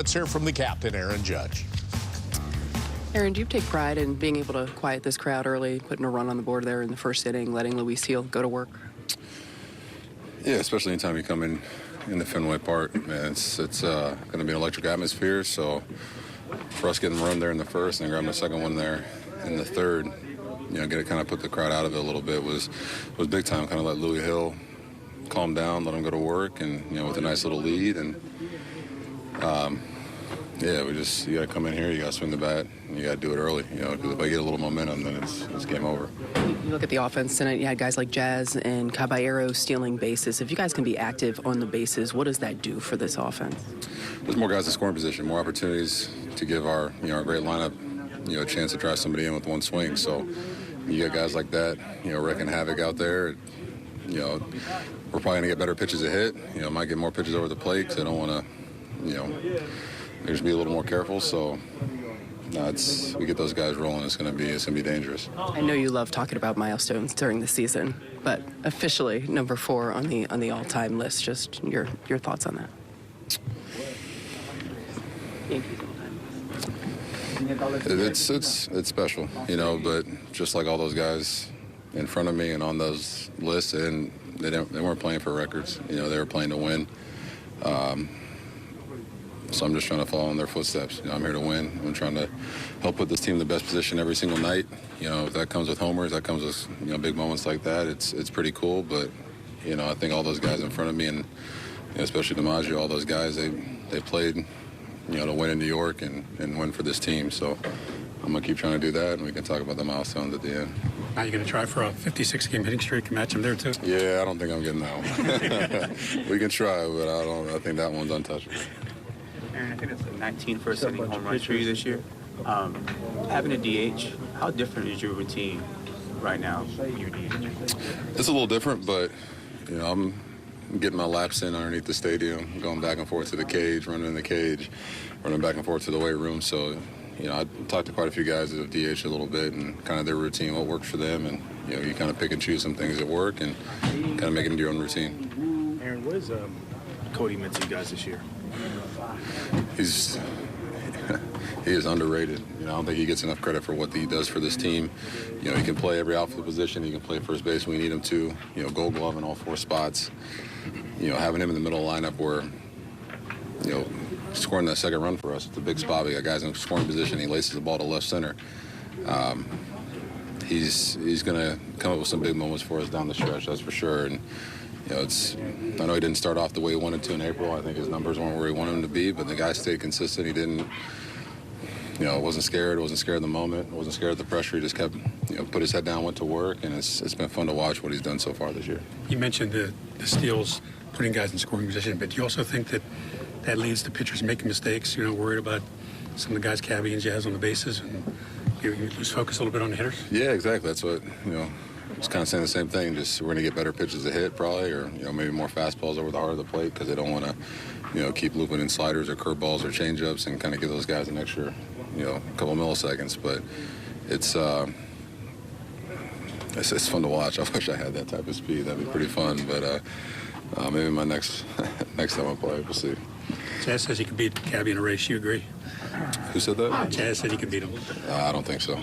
Let's hear from the captain, Aaron Judge. Aaron, do you take pride in being able to quiet this crowd early, putting a run on the board there in the first inning, letting Luis Heel go to work? Yeah, especially anytime you come in the Fenway Park, man, it's going to be an electric atmosphere. So for us getting the run there in the first and grabbing the second one there in the third, get to kind of put the crowd out of it a little bit was big time. Kind of let Louis Hill calm down, let him go to work, and with a nice little lead. And you got to come in here, you got to swing the bat, and you got to do it early. Because if I get a little momentum, then it's game over. You look at the offense tonight. You had guys like Jazz and Caballero stealing bases. If you guys can be active on the bases, what does that do for this offense? There's more guys in scoring position, more opportunities to give our great lineup a chance to drive somebody in with one swing. So you got guys like that, wrecking havoc out there. We're probably going to get better pitches to hit. Might get more pitches over the plate because I don't want to, just be a little more careful. So we get those guys rolling. It's going to be dangerous. I know you love talking about milestones during the season, but officially number 4 on the all-time list. Just your thoughts on that. Yankees all-time list. It's special, but just like all those guys in front of me and on those lists, and they weren't playing for records. They were playing to win. So I'm just trying to follow in their footsteps. I'm here to win. I'm trying to help put this team in the best position every single night. If that comes with homers, that comes with big moments like that. It's pretty cool. But I think all those guys in front of me, and especially DiMaggio, all those guys, they played to win in New York and win for this team. So I'm gonna keep trying to do that, and we can talk about the milestones at the end. Are you going to try for a 56-game hitting streak and match him there too? Yeah, I don't think I'm getting that one. We can try, but I think that one's untouchable. Aaron, I think it's the 19th first inning home runs for you this year. Having a DH, how different is your routine right now when you're DH? It's a little different, but I'm getting my laps in underneath the stadium, going back and forth to the cage, running in the cage, running back and forth to the weight room. So, I talked to quite a few guys that have DH a little bit and kind of their routine, what works for them, and you kind of pick and choose some things that work and kind of make it into your own routine. Aaron, what is Cody meant to you guys this year? He is underrated. I don't think he gets enough credit for what he does for this team. He can play every outfield position. He can play first base when we need him to. Gold glove in all 4 spots. Having him in the middle of the lineup where, scoring that second run for us, it's a big spot. We got guys in scoring position. He laces the ball to left center. He's going to come up with some big moments for us down the stretch, that's for sure. And I know he didn't start off the way he wanted to in April. I think his numbers weren't where he wanted them to be, but the guy stayed consistent. He didn't, wasn't scared of the moment, wasn't scared of the pressure. He just kept, put his head down, went to work, and it's been fun to watch what he's done so far this year. You mentioned the steals, putting guys in scoring position, but do you also think that leads to pitchers making mistakes, worried about some of the guys, Cabby and Jazz, on the bases, and you lose focus a little bit on the hitters? Yeah, exactly. That's what, I was kind of saying the same thing. Just we're going to get better pitches to hit probably, or maybe more fastballs over the heart of the plate because they don't want to, keep looping in sliders or curveballs or changeups and kind of give those guys an extra, couple milliseconds. But it's fun to watch. I wish I had that type of speed. That'd be pretty fun. But maybe my next time I play, we'll see. Jazz says he could beat Cabby in a race. You agree? Who said that? Jazz said he could beat him. I don't think so.